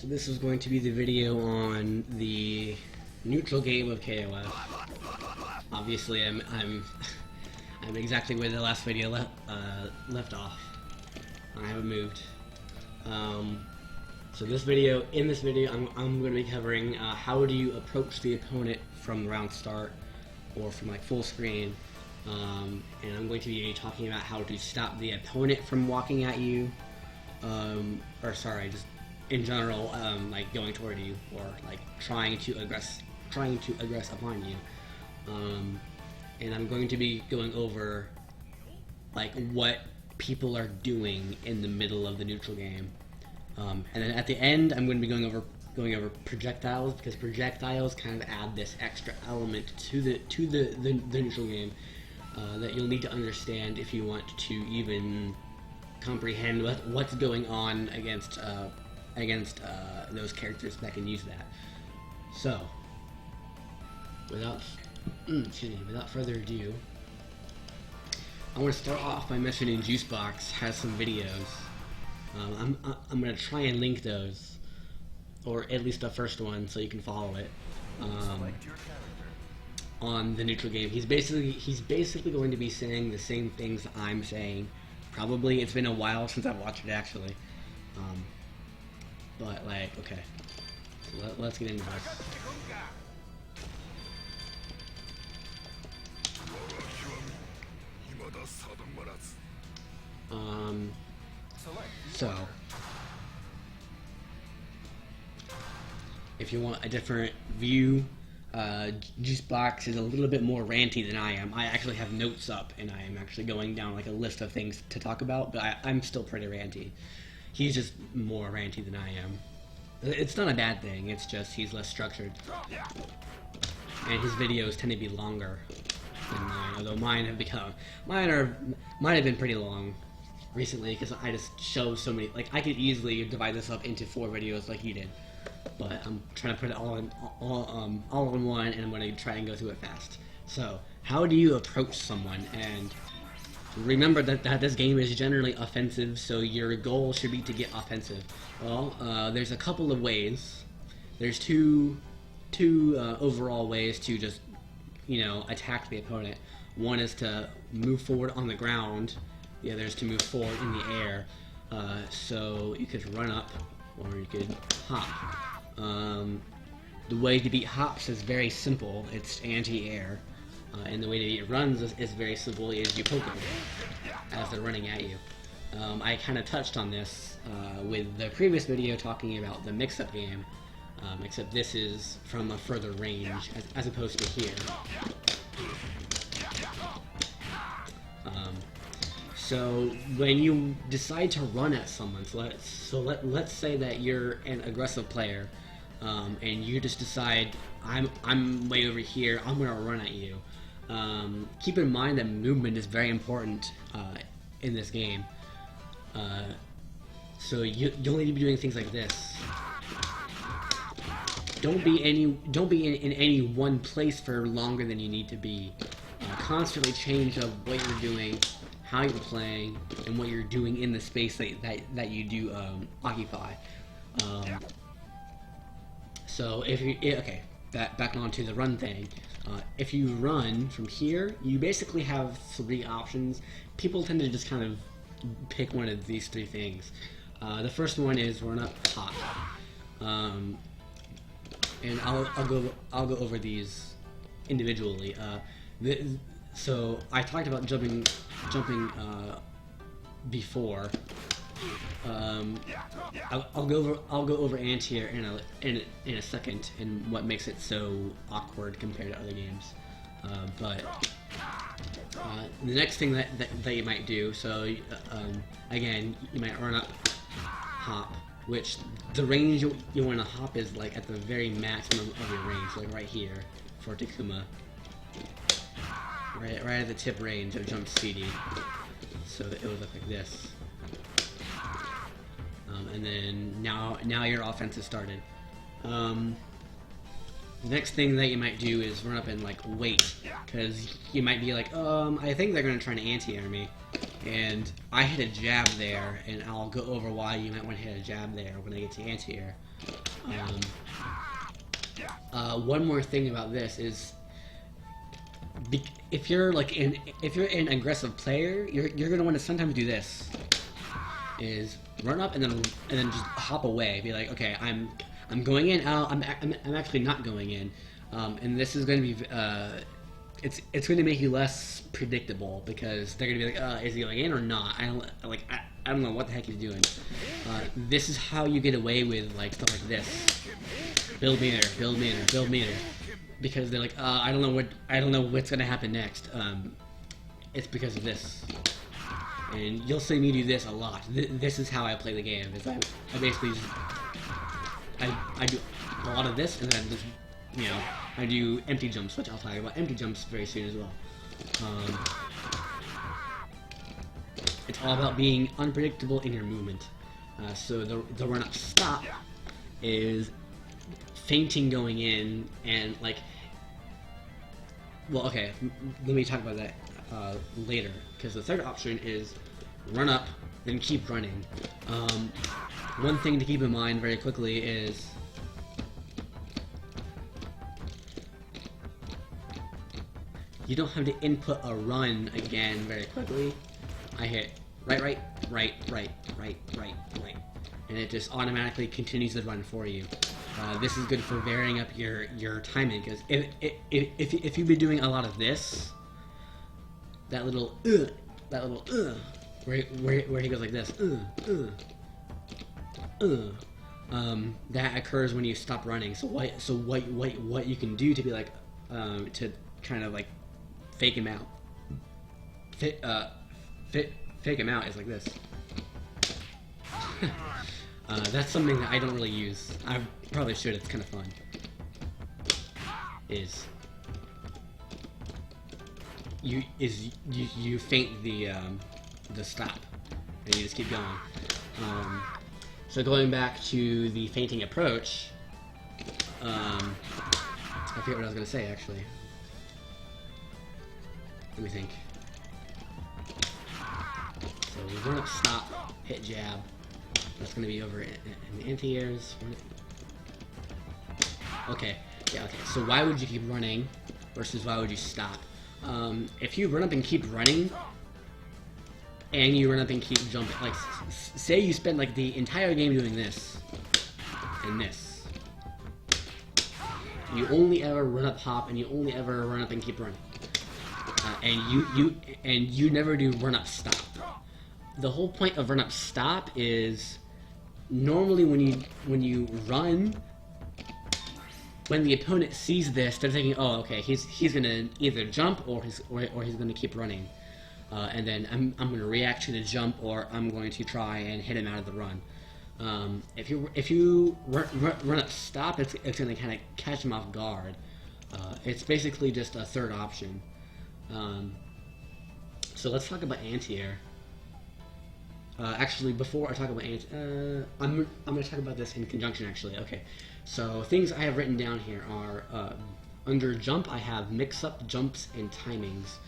So this is going to be the video on the neutral game of KOF. Obviously, I'm exactly where the last video left off. I haven't moved. So in this video, I'm going to be covering how do you approach the opponent from round start or from like full screen, and I'm going to be talking about how to stop the opponent from walking at you, or sorry, just in general, like going toward you or like trying to aggress upon you. And I'm going to be going over like what people are doing in the middle of the neutral game. And then at the end, I'm going to be going over projectiles, because projectiles kind of add this extra element to the neutral game that you'll need to understand if you want to even comprehend what's going on against those characters that can use that. So, without further ado, I want to start off by mentioning Juicebox has some videos. I'm going to try and link those, or at least the first one, so you can follow it. On the neutral game, he's basically going to be saying the same things I'm saying. Probably it's been a while since I've watched it actually, but like, okay, so let's get into this. So, if you want a different view, Juicebox is a little bit more ranty than I am. I actually have notes up, and I am actually going down like a list of things to talk about, but I'm still pretty ranty. He's just more ranty than I am. It's not a bad thing, it's just he's less structured. And his videos tend to be longer than mine, although mine have been pretty long recently, because I just show so many. Like, I could easily divide this up into 4 videos like you did, but I'm trying to put it all in one, and I'm going to try and go through it fast. So, how do you approach someone? And remember that this game is generally offensive, so your goal should be to get offensive. Well, there's a couple of ways. There's two overall ways to just, attack the opponent. One is to move forward on the ground. The other is to move forward in the air. So you could run up, or you could hop. The way to beat hops is very simple. It's anti-air. And the way to beat runs is very simple. Is you poke them as they're running at you. I kind of touched on this with the previous video talking about the mix-up game, except this is from a further range as opposed to here. So when you decide to run at someone, let's say that you're an aggressive player, and you just decide, I'm way over here, I'm gonna run at you. Keep in mind that movement is very important in this game. So you'll need to be doing things like this. Don't be in any one place for longer than you need to be. Constantly change of what you're doing, how you're playing, and what you're doing in the space that you do occupy. So if you back onto the run thing. If you run from here, you basically have 3 options. People tend to just kind of pick one of these 3 things. The first one is run up, hop, and I'll go over these individually. So I talked about jumping before. I'll go over anti-air in a second, and what makes it so awkward compared to other games. But the next thing that you might do, so again, you might run up, hop, which the range you want to hop is like at the very maximum of your range, like right here for Takuma. Right at the tip range of jump speedy, so it would look like this. And then now your offense has started. The next thing that you might do is run up and like wait, because you might be like, I think they're gonna try to anti-air me. And I hit a jab there, and I'll go over why you might want to hit a jab there when I get to anti-air. One more thing about this is, if you're an aggressive player, you're gonna want to sometimes do this: is run up and then just hop away. Be like, okay, I'm going in. I'm actually not going in, and this is going to be it's going to make you less predictable, because they're going to be like, is he going in or not? I don't know what the heck he's doing. This is how you get away with like stuff like this. Build meter, build meter, build meter, because they're like, I don't know what's going to happen next. It's because of this. And you'll see me do this a lot. This is how I play the game. Is I basically just, I do a lot of this, and then just, I do empty jumps, which I'll talk about empty jumps very soon as well. It's all about being unpredictable in your movement. So the run-up stop is feinting going in, and like, well, okay, let me talk about that later, because the third option is run up, then keep running. One thing to keep in mind very quickly is you don't have to input a run again very quickly. I hit right, and it just automatically continues the run for you. This is good for varying up your timing, because if you've been doing a lot of this, that little where he goes like this, that occurs when you stop running. So what you can do to be like to kind of like fake him out, fake him out is like this. That's something that I don't really use. I probably should. It's kind of fun. You feint the stop, and you just keep going. So going back to the feinting approach, I forget what I was gonna say actually. Let me think. So we run up, stop, hit jab. That's gonna be over in the anti-airs. Okay, yeah, okay. So why would you keep running versus why would you stop? If you run up and keep running, and you run up and keep jumping, like, say you spend like the entire game doing this and this, you only ever run up, hop, and you only ever run up and keep running, and you never do run up, stop. The whole point of run up, stop is normally when you run, when the opponent sees this, they're thinking, oh, okay, he's gonna either jump or he's gonna keep running, and then I'm gonna react to the jump, or I'm going to try and hit him out of the run. If you run up, stop, it's gonna kind of catch him off guard. It's basically just a third option. So let's talk about anti-air. Actually, before I talk about I'm going to talk about this in conjunction, actually. Okay, so things I have written down here are, under jump, I have mix-up, jumps, and timings.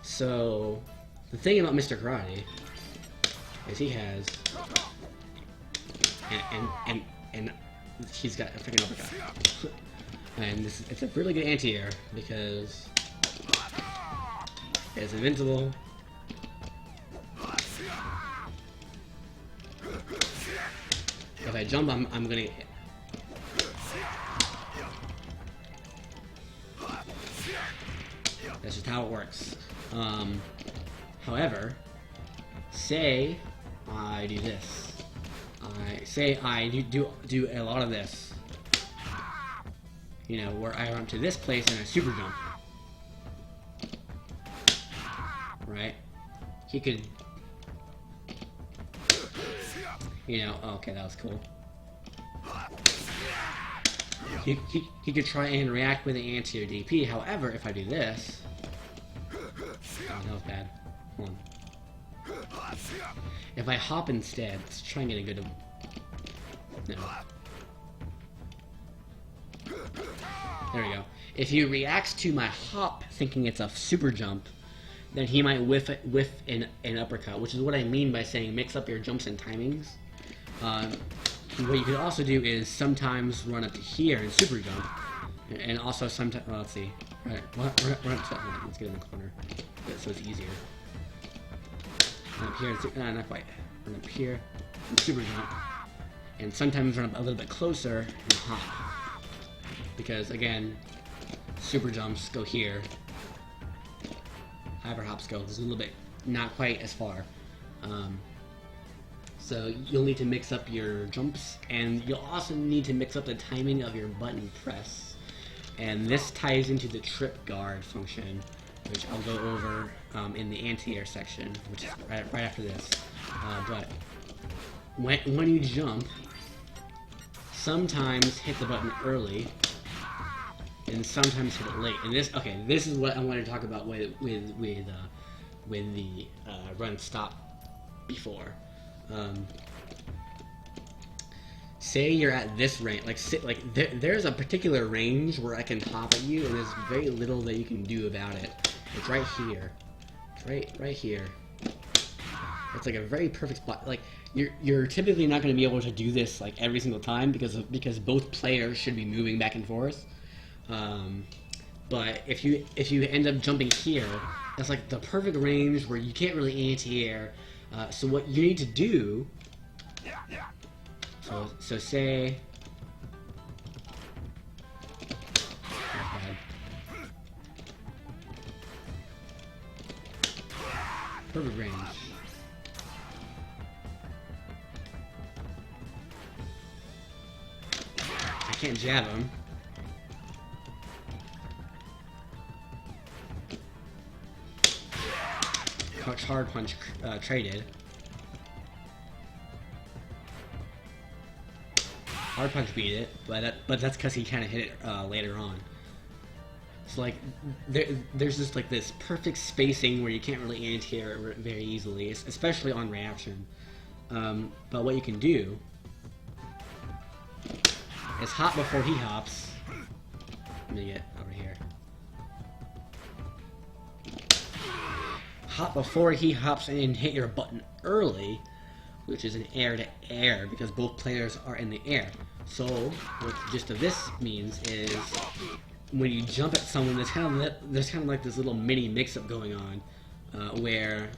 So, the thing about Mr. Karate is he has, and he's got a freaking uppercut. And it's a really good anti-air, because it's invincible. If I jump, I'm gonna. That's just how it works. However, say I do this. Say I do a lot of this. Where I run to this place and I super jump. Right? He could. Okay, that was cool. He could try and react with the anti or DP. However, if I do this, that was bad. Hold on. If I hop instead, let's try and get a good. No. There we go. If he reacts to my hop, thinking it's a super jump, then he might whiff an uppercut, which is what I mean by saying mix up your jumps and timings. What you could also do is sometimes run up to here and super jump, and also sometimes, well, let's see, run up to, let's get in the corner, so it's easier. Run up here, and not quite, run up here, and super jump, and sometimes run up a little bit closer and hop, because again, super jumps go here, hyper hops go just a little bit, not quite as far. So you'll need to mix up your jumps, and you'll also need to mix up the timing of your button press. And this ties into the trip guard function, which I'll go over in the anti-air section, which is right after this. But when you jump, sometimes hit the button early, and sometimes hit it late. And this is what I want to talk about with the run stop before. Say you're at this range, there's a particular range where I can pop at you, and there's very little that you can do about it. It's right here. It's right here. It's like a very perfect spot. Like you're typically not going to be able to do this like every single time because both players should be moving back and forth. But if you end up jumping here, that's like the perfect range where you can't really anti-air. So what you need to do, so say, perfect range. I can't jab him. Hard punch traded. Hard punch beat it, but that's because he kind of hit it later on. So like there's just like this perfect spacing where you can't really anti-air it very easily, especially on reaction. But what you can do is hop before he hops. Let me get over here. Hop before he hops and hit your button early, which is an air to air because both players are in the air. So what the gist of this means is when you jump at someone, there's kind of like this little mini mix-up going on, where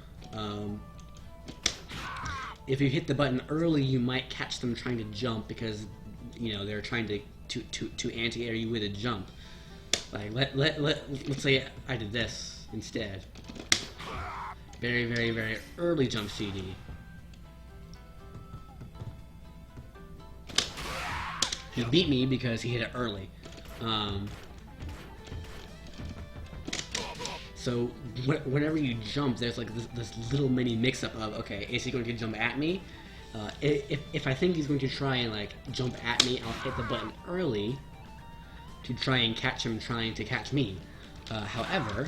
if you hit the button early, you might catch them trying to jump because they're trying to anti-air you with a jump. Like let's say I did this instead. Very, very, very early jump CD. He beat me because he hit it early. So whenever you jump, there's like this little mini mix-up of, okay, is he going to jump at me? If I think he's going to try and like jump at me, I'll hit the button early to try and catch him trying to catch me. However,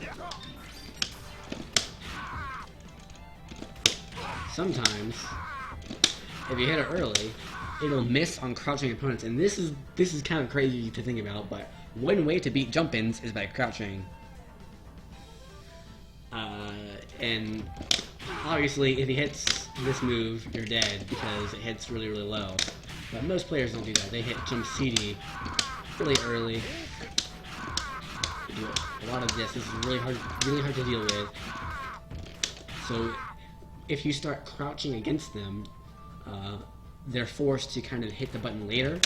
sometimes, if you hit it early, it'll miss on crouching opponents, and this is kind of crazy to think about. But one way to beat jump-ins is by crouching, and obviously, if he hits this move, you're dead because it hits really, really low. But most players don't do that; they hit jump CD really early. You do a lot of this. This is really hard to deal with. So if you start crouching against them, they're forced to kind of hit the button later,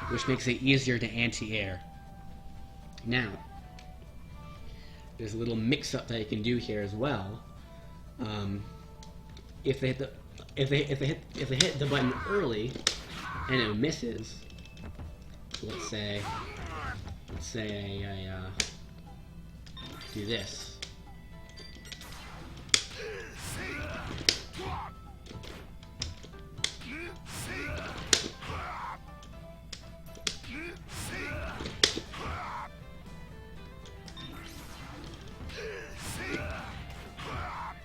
which makes it easier to anti-air. Now, there's a little mix-up that you can do here as well. If they hit the button early and it misses, let's say I do this.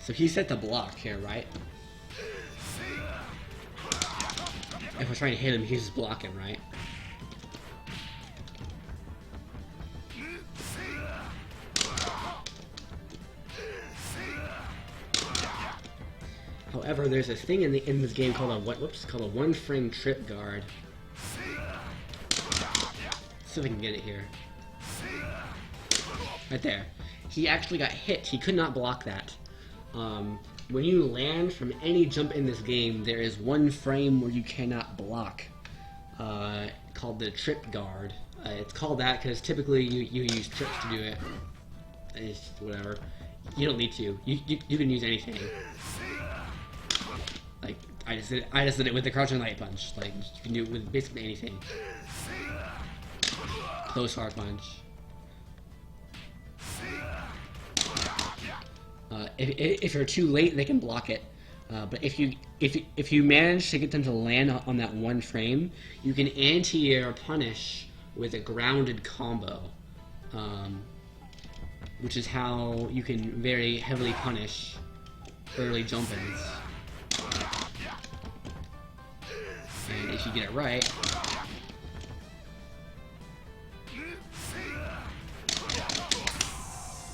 So he's set to block here, right? If we're trying to hit him, he's just blocking, right? However, there's this thing in this game called a one frame trip guard. Let's see if I can get it here. Right there. He actually got hit. He could not block that. When you land from any jump in this game, there is one frame where you cannot block, called the trip guard. It's called that because typically you use trips to do it. It's whatever. You don't need to. You can use anything. Like I just did it with the crouching light punch. Like you can do it with basically anything. Close hard punch. If you're too late, they can block it. But if you manage to get them to land on that one frame, you can anti-air punish with a grounded combo, which is how you can very heavily punish early jump-ins. And if you get it right,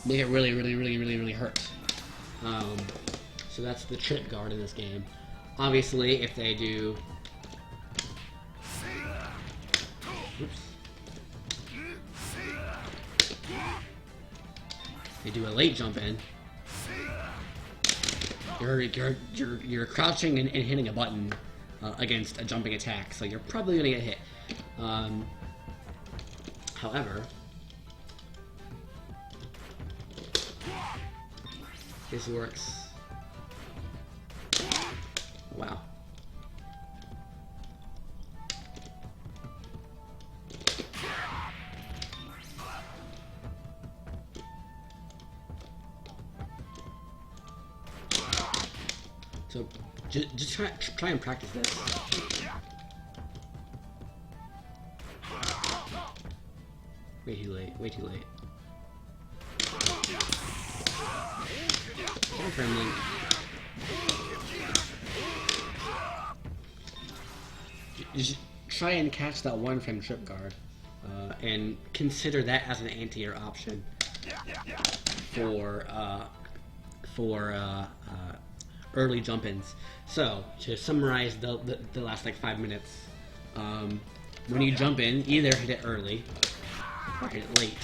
make it really hurt. So that's the trip guard in this game. Obviously, if they do... Oops. They do a late jump in. You're crouching and hitting a button against a jumping attack, so you're probably gonna get hit. However, this works. Wow. So just try and practice this. Way too late. Way too late. Friendly. Just try and catch that one frame trip guard, and consider that as an anti-air option for early jump-ins. So to summarize the last like 5 minutes, when you jump in, either hit it early or hit it late.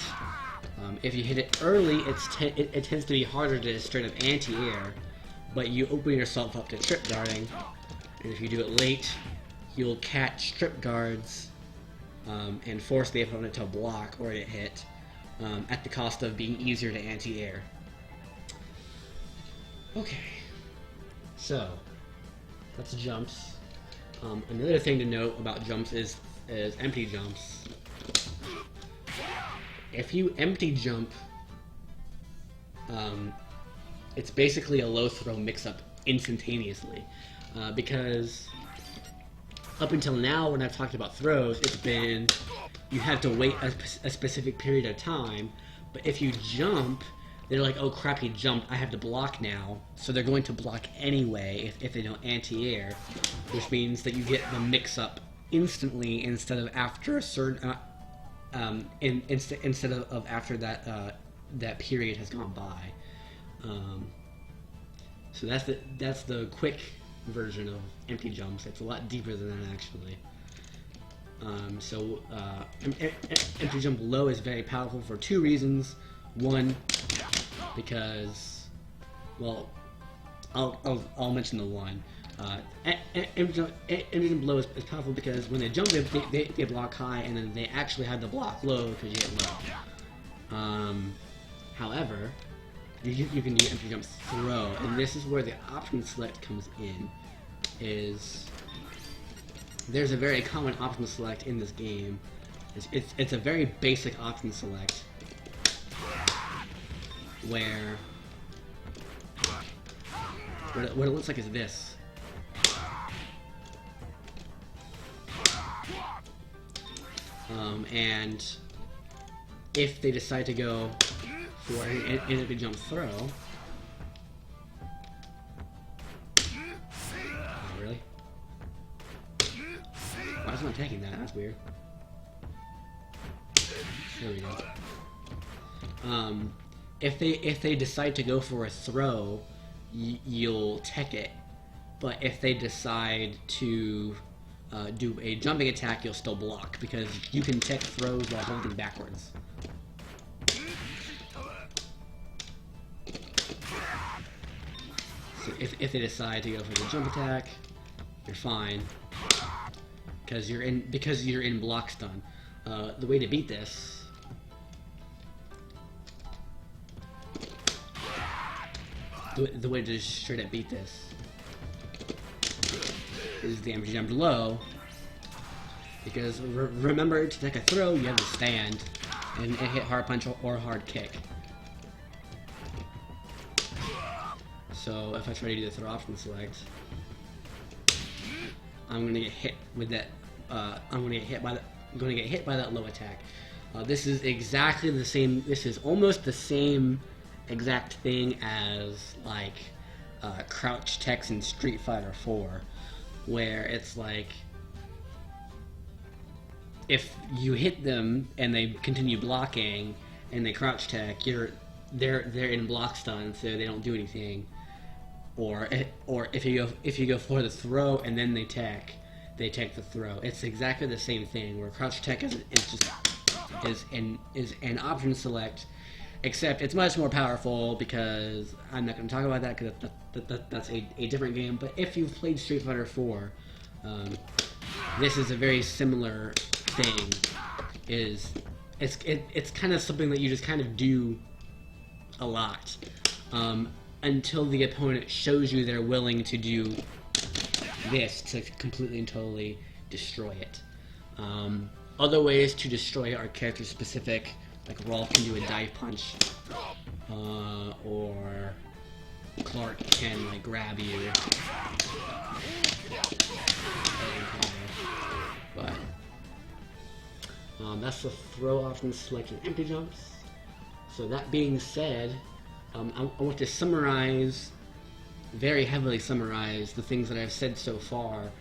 If you hit it early, it tends to be harder to straight up anti-air, but you open yourself up to trip guarding. And if you do it late, you'll catch trip guards and force the opponent to block or get hit at the cost of being easier to anti-air. Okay, so that's jumps. Another thing to note about jumps is empty jumps. If you empty jump, it's basically a low throw mix-up instantaneously, because up until now when I've talked about throws, it's been you have to wait a specific period of time, but if you jump, they're like, oh crap, he jumped, I have to block now, so they're going to block anyway if they don't anti-air, which means that you get the mix-up instantly instead of after a certain... instead of after that period has gone by. So that's the quick version of empty jumps. It's a lot deeper than that actually. Empty jump low is very powerful for two reasons. One, because, well, I'll mention the one. Empty jump low is powerful because when they jump, they block high, and then they actually have to block low because you hit low. However, you can do empty jump throw, and this is where the option select comes in. There's a very common option select in this game. It's a very basic option select where what it looks like is this. And if they decide to go for an empty jump throw, oh, really? Why is it not taking that? That's weird. There we go. If they decide to go for a throw, you'll tech it, but if they decide to do a jumping attack, you'll still block, because you can tech throws while holding backwards. So if they decide to go for the jump attack, you're fine, because you're in block stun. The way to beat this the way to just straight up beat this is the damage jump low, because remember, to take a throw you have to stand and hit hard punch or hard kick. So if I try to do the throw option select, I'm gonna get hit with that. I'm gonna get hit by that low attack. This is exactly the same. This is almost the same exact thing as like crouch techs in Street Fighter IV, where it's like if you hit them and they continue blocking and they crouch tech, they're in block stun, so they don't do anything. Or if you go for the throw and then they tech the throw. It's exactly the same thing, where crouch tech is an option select, except it's much more powerful, because I'm not going to talk about that because that's a different game. But if you've played Street Fighter IV, this is a very similar thing. It's kind of something that you just kind of do a lot. Until the opponent shows you they're willing to do this to completely and totally destroy it. Other ways to destroy it are character specific, like Rolf can do a dive punch, or Clark can like grab you. But that's the throw option selection empty jumps. So that being said, I want to summarize, very heavily summarize, the things that I've said so far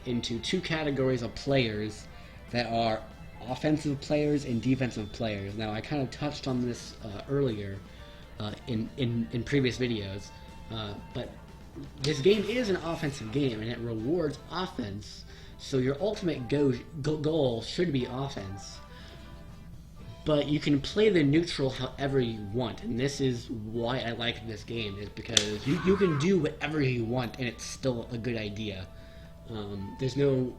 into two categories of players that are offensive players and defensive players. Now, I kind of touched on this earlier in previous videos, but this game is an offensive game, and it rewards offense, so your ultimate goal should be offense. But you can play the neutral however you want, and this is why I like this game, is because you can do whatever you want and it's still a good idea. There's no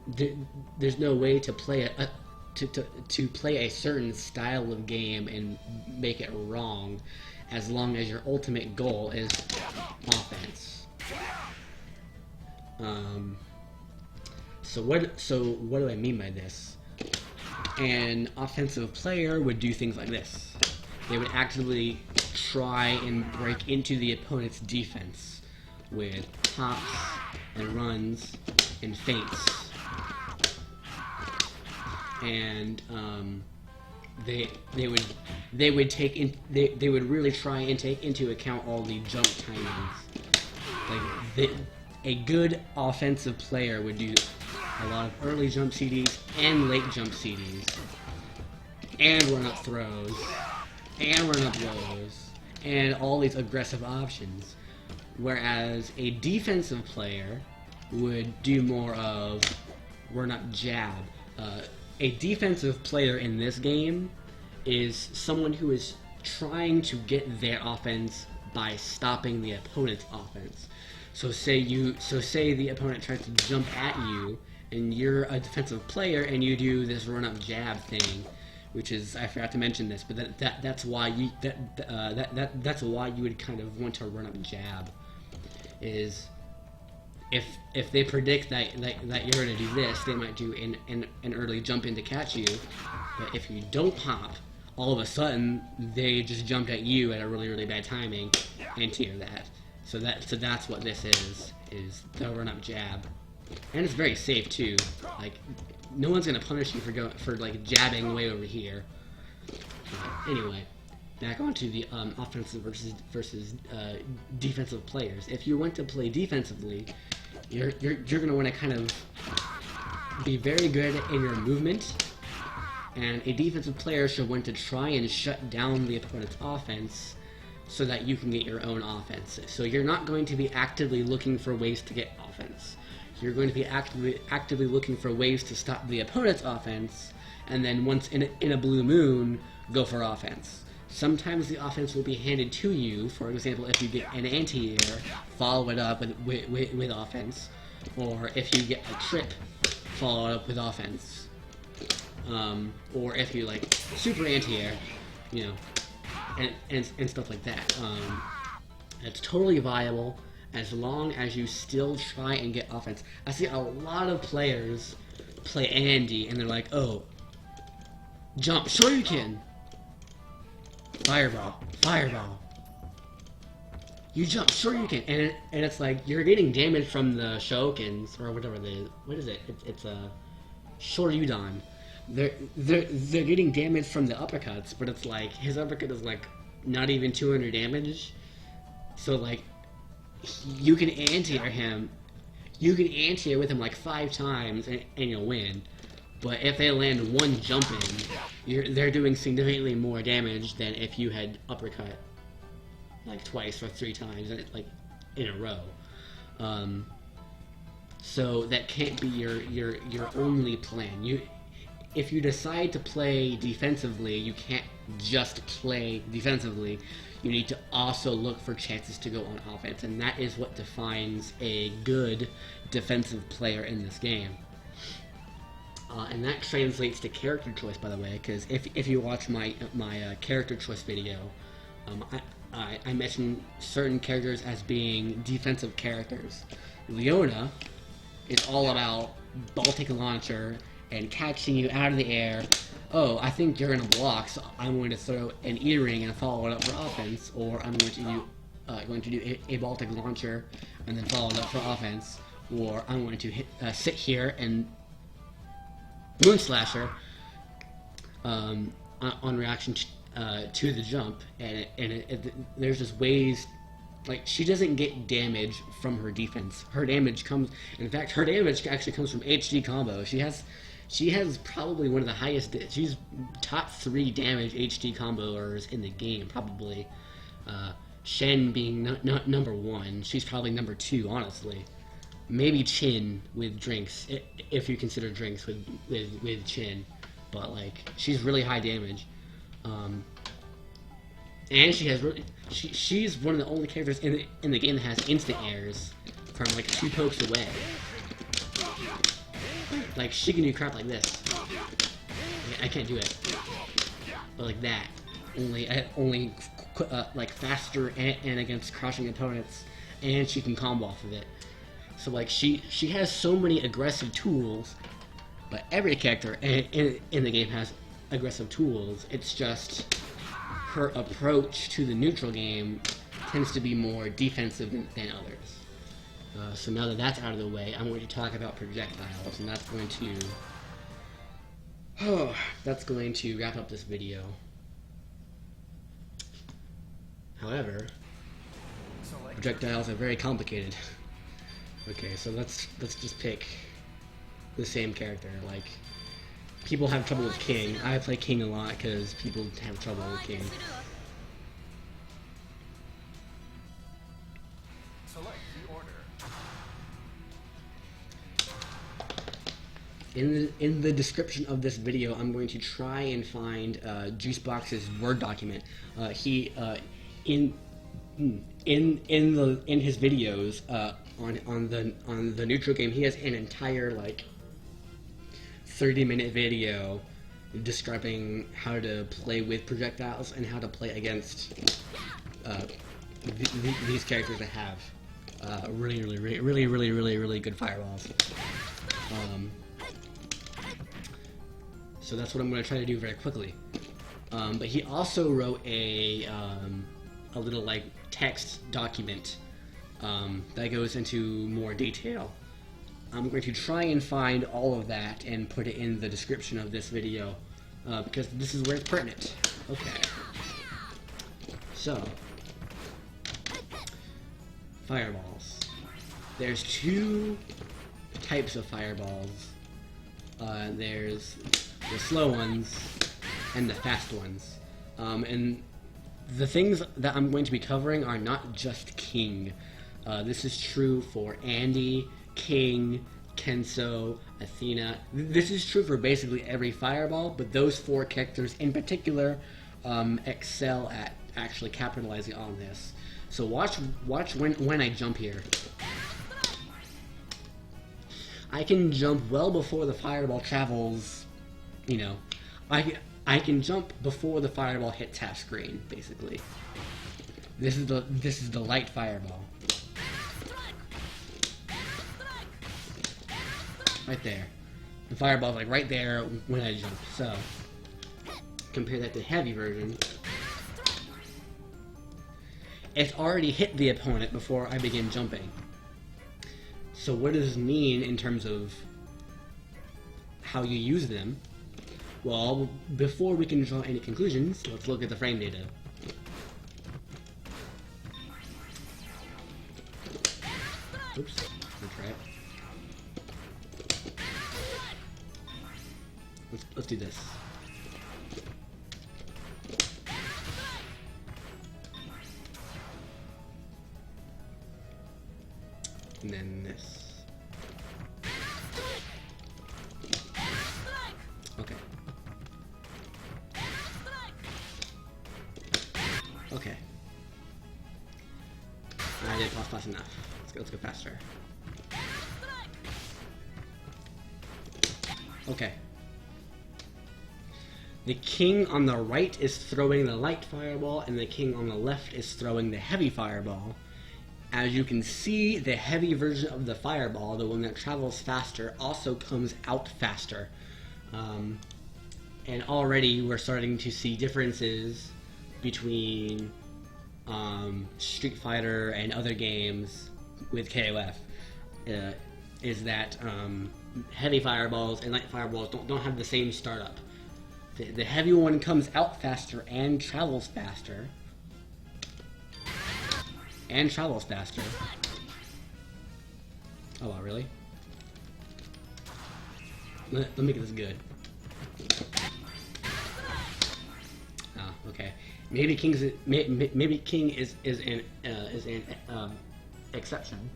way to play to play a certain style of game and make it wrong, as long as your ultimate goal is offense. So what do I mean by this? An offensive player would do things like this. They would actively try and break into the opponent's defense with hops and runs and feints. And they would really try and take into account all the jump timings. Like a good offensive player would do a lot of early jump CDs and late jump CDs, and run-up throws, and run-up lows, and all these aggressive options. Whereas a defensive player would do more of run-up jab. A defensive player in this game is someone who is trying to get their offense by stopping the opponent's offense. So say the opponent tries to jump at you, and you're a defensive player, and you do this run-up jab thing, which is, I forgot to mention this, but that's why you would kind of want to run up jab. Is if they predict that you're going to do this, they might do an early jump in to catch you. But if you don't pop, all of a sudden they just jumped at you at a really, really bad timing and tier that. So that's what this is the run up jab. And it's very safe too. Like, no one's gonna punish you for like jabbing way over here. Anyway, back onto the offensive versus defensive players. If you want to play defensively, you're gonna want to kind of be very good in your movement, and a defensive player should want to try and shut down the opponent's offense so that you can get your own offense. So you're not going to be actively looking for ways to get offense. You're going to be actively looking for ways to stop the opponent's offense, and then once in a blue moon, go for offense. Sometimes the offense will be handed to you. For example, if you get an anti-air, follow it up with offense. Or if you get a trip, follow it up with offense. Or if you like super anti-air, you know, and stuff like that. It's totally viable as long as you still try and get offense. I see a lot of players play Andy and they're like, oh, jump, Shoryuken, fireball, fireball. You jump, Shoryuken, and it's like you're getting damage from the Shoryukens or whatever what is it? It's a Shoryudan. They're getting damage from the uppercuts, but it's like his uppercut is like not even 200 damage. So like you can anti-air him. You can anti-air with him like 5 times and you'll win. But if they land one jump in, they're doing significantly more damage than if you had uppercut like twice or 3 times, like in a row. So that can't be your only plan. If you decide to play defensively, you can't just play defensively. You need to also look for chances to go on offense, and that is what defines a good defensive player in this game. And that translates to character choice, by the way, because if you watch my character choice video, I mentioned certain characters as being defensive characters. Leona is all about Baltic launcher and catching you out of the air. Oh, I think you're gonna block, so I'm going to throw an E-ring and follow it up for offense, or I'm going to do a Baltic launcher and then follow it up for offense, or I'm going to sit here and Moon Slasher on reaction to the jump, and there's just ways. Like, she doesn't get damage from her defense. Her damage comes, in fact, her damage actually comes from HD combo. She has probably one of the highest. She's top 3 damage HD comboers in the game, probably. Shen being number 1. She's probably number 2, honestly. Maybe Chin with drinks, if you consider drinks with Chin. But like, she's really high damage. And she's one of the only characters in the game that has instant airs from like 2 pokes away. Like, she can do crap like this. I can't do it. But like that. Only like faster and against crushing opponents, and she can combo off of it. So like, she has so many aggressive tools, but every character in the game has aggressive tools. It's just her approach to the neutral game tends to be more defensive than others. So now that that's out of the way, I'm going to talk about projectiles, and that's going to wrap up this video. However, projectiles are very complicated. Okay, so let's just pick the same character. Like, people have trouble with King. I play King a lot because people have trouble with King. Select the order. In the description of this video, I'm going to try and find Juicebox's Word document. In his videos on the neutral game, he has an entire like 30-minute video describing how to play with projectiles and how to play against these characters that have really good fireballs. So that's what I'm going to try to do very quickly. But he also wrote a little like text document that goes into more detail. I'm going to try and find all of that and put it in the description of this video because this is where it's pertinent. Okay. So, fireballs. There's 2 types of fireballs. There's the slow ones and the fast ones. And the things that I'm going to be covering are not just King. This is true for Andy, King, Kenso, Athena. This is true for basically every fireball, but those 4 characters in particular excel at actually capitalizing on this. So watch when I jump here. I can jump well before the fireball travels, you know. I can jump before the fireball hits half screen, basically. This is the light fireball. Right there. The fireball's like right there when I jump. So compare that to heavy version. It's already hit the opponent before I begin jumping. So what does this mean in terms of how you use them? Well, before we can draw any conclusions, let's look at the frame data. Oops, that's right. Let's do this. And then this. Okay. Okay. I did pause fast enough. Let's go faster. Okay. The king on the right is throwing the light fireball, and the king on the left is throwing the heavy fireball. As you can see, the heavy version of the fireball, the one that travels faster, also comes out faster. And already we're starting to see differences between Street Fighter and other games with KOF. Is that heavy fireballs and light fireballs don't have the same startup. The heavy one comes out faster and travels faster. Oh wow, really? Let me get this good. Ah, okay. Maybe King is an exception.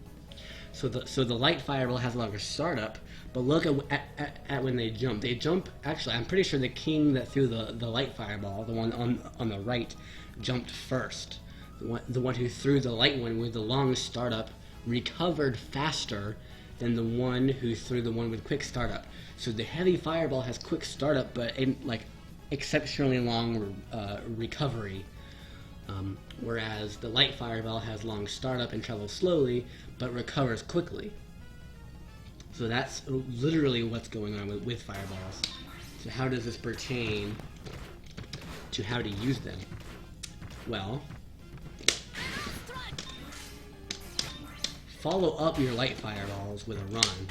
So the light fireball has a longer startup, but look at when they jump. They jump. Actually, I'm pretty sure the king that threw the light fireball, the one on the right, jumped first. The one who threw the light one with the long startup recovered faster than the one who threw the one with quick startup. So the heavy fireball has quick startup, but exceptionally long recovery. Whereas the light fireball has long startup and travels slowly, but recovers quickly. So that's literally what's going on with fireballs. So how does this pertain to how to use them? Well, follow up your light fireballs with a run,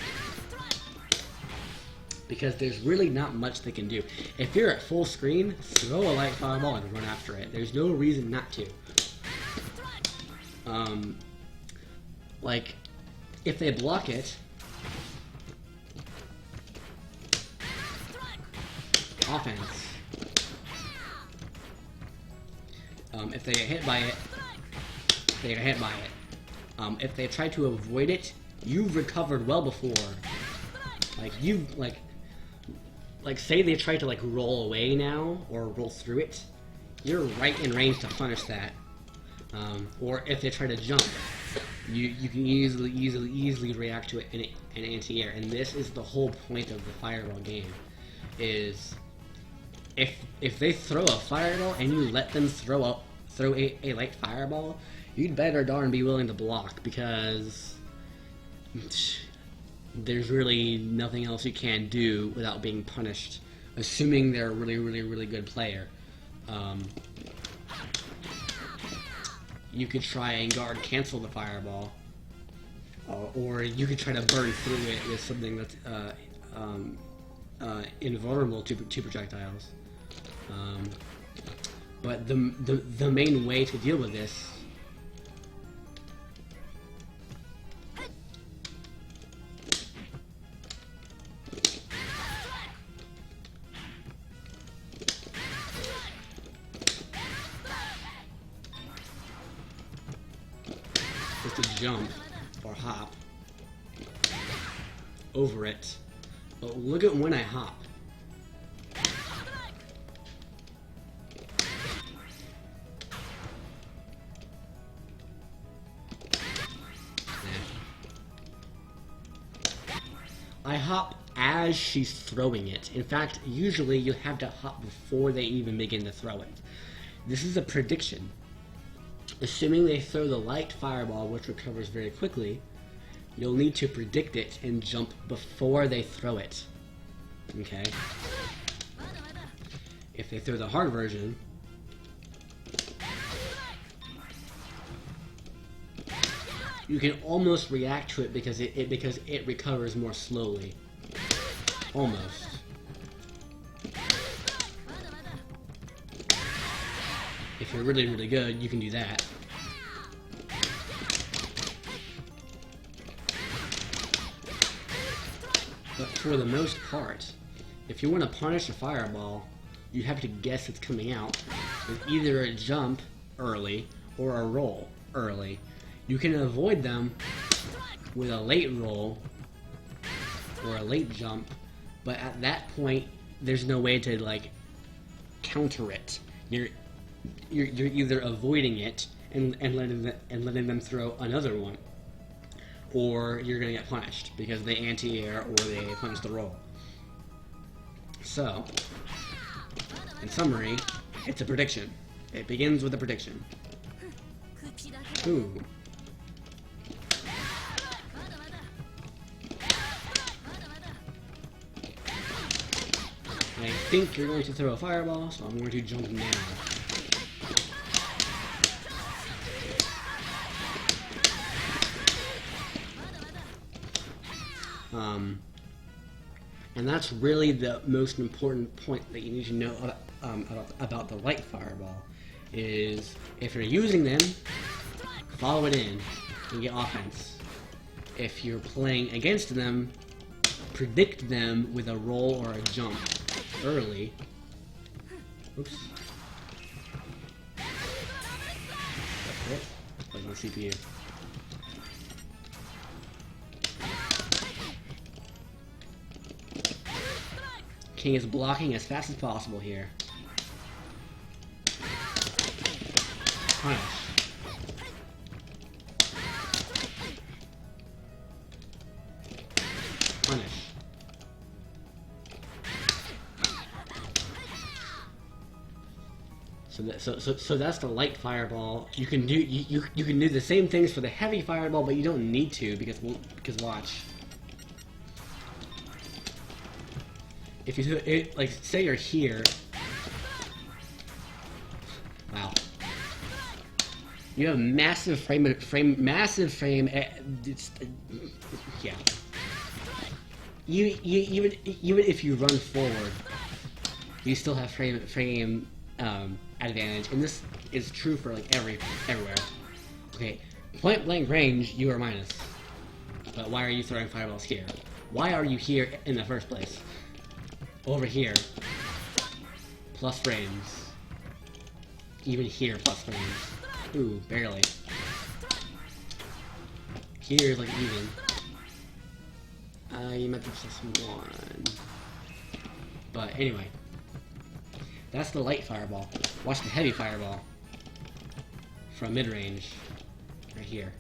because there's really not much they can do. If you're at full screen, throw a light fireball and run after it. There's no reason not to. Like, if they block it, offense. If they get hit by it, they get hit by it. If they try to avoid it, you've recovered well before. Like say they try to roll away now or roll through it, you're right in range to punish that. Or if they try to jump, you can easily react to it in anti-air. And this is the whole point of the fireball game, is if they throw a fireball and you let them throw a light fireball, you'd better darn be willing to block, because there's really nothing else you can do without being punished, assuming they're a really good player. You could try and guard cancel the fireball, or you could try to burn through it with something that's invulnerable to projectiles. But the main way to deal with this jump or hop over it. But look at when I hop. I hop as she's throwing it. In fact, usually you have to hop before they even begin to throw it. This is a prediction. Assuming they throw the light fireball, which recovers very quickly, you'll need to predict it and jump before they throw it. Okay? If they throw the hard version, you can almost react to it because it recovers more slowly. Almost. If you're really, really good, you can do that. But for the most part, if you want to punish a fireball, you have to guess it's coming out with either a jump early or a roll early. You can avoid them with a late roll or a late jump, but at that point, there's no way to like counter it. You're either avoiding it and letting them throw another one, or you're gonna get punished because they anti-air or they punish the roll. So, in summary, it's a prediction. It begins with a prediction. Ooh. I think you're going to throw a fireball, so I'm going to jump now. And that's really the most important point that you need to know about the light fireball, is if you're using them, follow it in and get offense. If you're playing against them, predict them with a roll or a jump early. Oops. Like my CPU. King is blocking as fast as possible here. Punish. Punish. So that's the light fireball. You can do you can do the same things for the heavy fireball, but you don't need to because watch. If you do it, like say you're here. Wow. You have massive massive frame. Yeah. Even if you run forward, you still have frame advantage, and this is true for like everywhere. Okay, point blank range, you are minus. But why are you throwing fireballs here? Why are you here in the first place? Over here, plus frames. Even here, plus frames. Ooh, barely. Here's like even. You might be +1. But anyway. That's the light fireball. Watch the heavy fireball. From mid-range. Right here.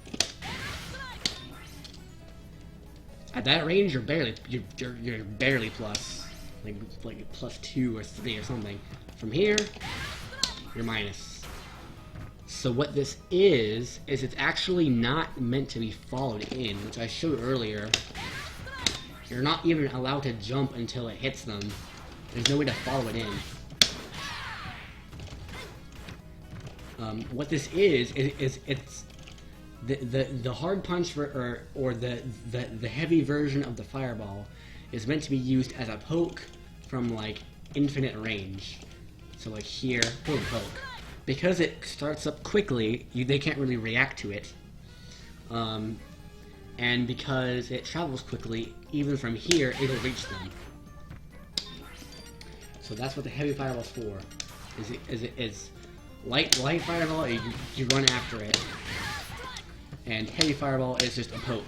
At that range, you're barely plus. Like +2 or 3 or something. From here, you're minus. So what this is it's actually not meant to be followed in, which I showed earlier. You're not even allowed to jump until it hits them. There's no way to follow it in. What this is it's the hard punch or the heavy version of the fireball is meant to be used as a poke from like infinite range. So like here, boom, poke. Because it starts up quickly, they can't really react to it. And because it travels quickly, even from here, it'll reach them. So that's what the heavy fireball's for. Is light fireball, you run after it. and heavy fireball is just a poke.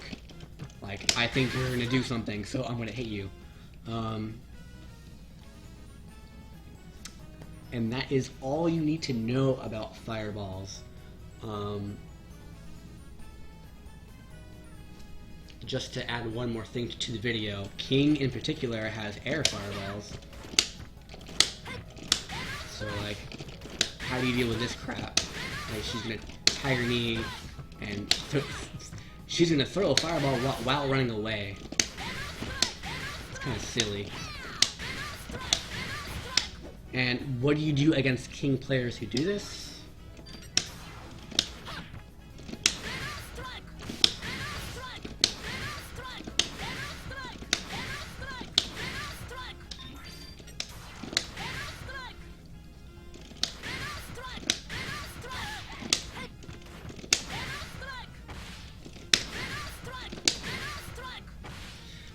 Like, I think you're gonna do something, so I'm gonna hit you. And that is all you need to know about fireballs. Just to add one more thing to the video, King in particular has air fireballs. So like, how do you deal with this crap? Like, she's gonna tie her knee and she's gonna throw a fireball while running away. It's kind of silly. And what do you do against King players who do this?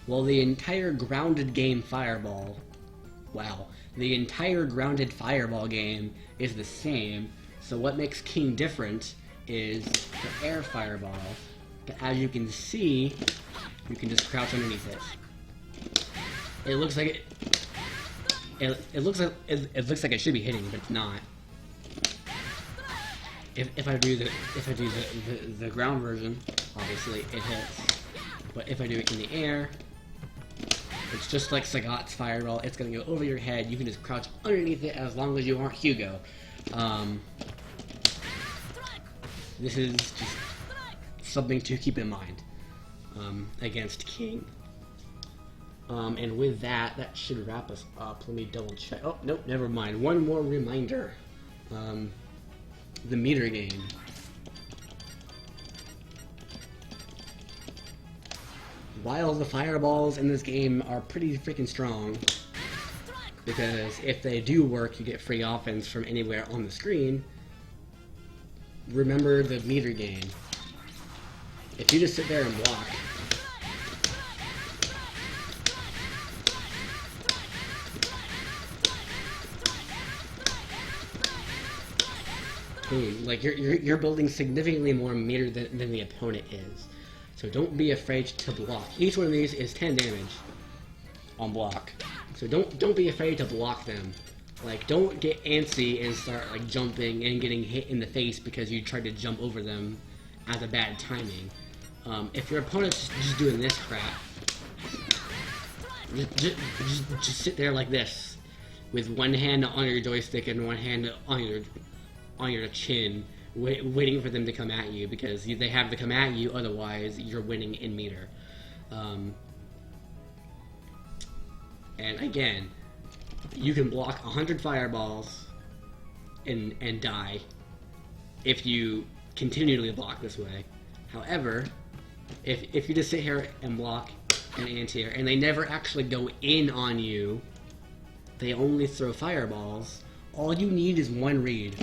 Well, the entire grounded game fireball, the entire grounded fireball game is the same. So what makes King different is the air fireball. But as you can see, you can just crouch underneath it. It looks like it looks like it should be hitting, but it's not. If I do the ground version, obviously it hits. But if I do it in the air, it's just like Sagat's fireball. It's gonna go over your head. You can just crouch underneath it as long as you aren't Hugo. This is just something to keep in mind against King. And with that, that should wrap us up. Let me double check. Oh, nope, never mind. One more reminder. The meter game. While the fireballs in this game are pretty freaking strong, because if they do work, you get free offense from anywhere on the screen, remember the meter game. If you just sit there and block, boom, like you're building significantly more meter than the opponent is. So don't be afraid to block. Each one of these is 10 damage on block. So don't be afraid to block them. Like, don't get antsy and start like jumping and getting hit in the face because you tried to jump over them at a bad timing. If your opponent's just doing this crap, just sit there like this, with one hand on your joystick and one hand on your chin, waiting for them to come at you, because they have to come at you, otherwise you're winning in meter. And again, you can block 100 fireballs and die if you continually block this way. However, if you just sit here and block an anti-air and they never actually go in on you, they only throw fireballs, all you need is one read.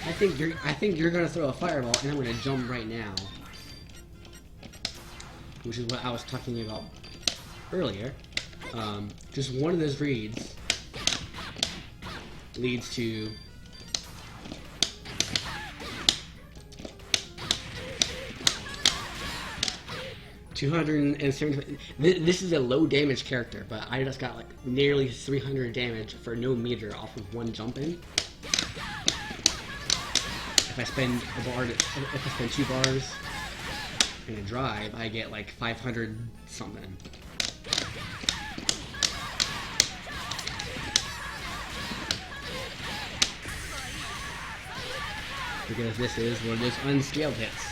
I think you're gonna throw a fireball and I'm gonna jump right now, which is what I was talking about earlier. Just one of those reads leads to $270. This is a low damage character, but I just got like nearly 300 damage for no meter off of one jump in. If I spend if I spend 2 bars in a drive, I get like 500 something. Because this is one of those unscaled hits.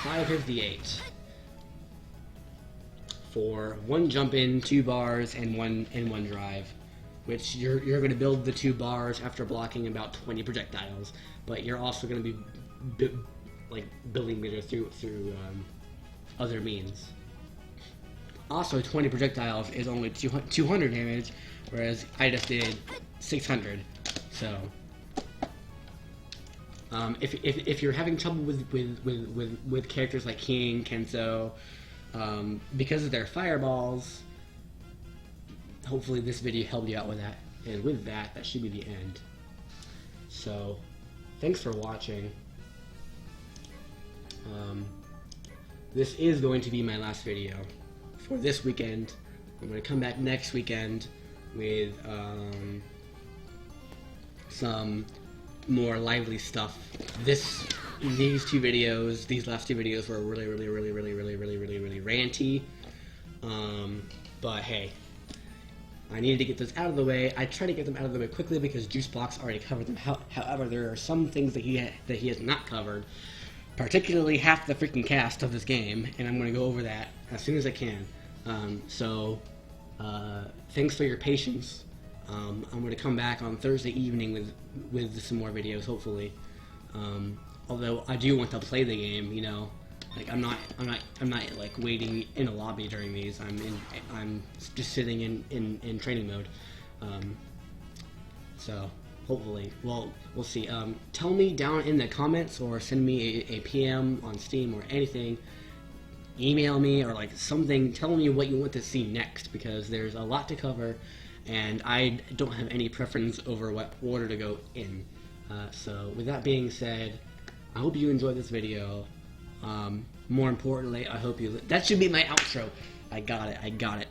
558 for one jump in, 2 bars, and one drive. Which you're going to build the 2 bars after blocking about 20 projectiles, but you're also going to be building meter through other means. Also, 20 projectiles is only 200 damage, whereas I just did 600. So, if you're having trouble with characters like King, Kenzo, because of their fireballs, hopefully this video helped you out with that. And with that, that should be the end. So, thanks for watching. This is going to be my last video for this weekend. I'm going to come back next weekend with some more lively stuff. These last two videos were really ranty. But hey, I needed to get those out of the way. I tried to get them out of the way quickly because Juice Blocks already covered them. However, there are some things that he has not covered, particularly half the freaking cast of this game, and I'm going to go over that as soon as I can. Thanks for your patience. I'm going to come back on Thursday evening with some more videos, hopefully. Although I do want to play the game, you know. Like I'm not like waiting in a lobby during these. I'm just sitting in training mode. So hopefully, well, we'll see. Tell me down in the comments or send me a PM on Steam or anything. Email me or like something. Tell me what you want to see next because there's a lot to cover, and I don't have any preference over what order to go in. So with that being said, I hope you enjoyed this video. More importantly, I hope you... That should be my outro. I got it.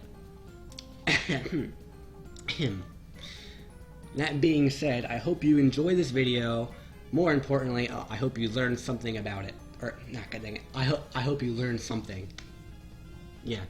That being said, I hope you enjoy this video. More importantly, I hope you learned something about it. Or, not, god dang it. I hope you learned something. Yeah.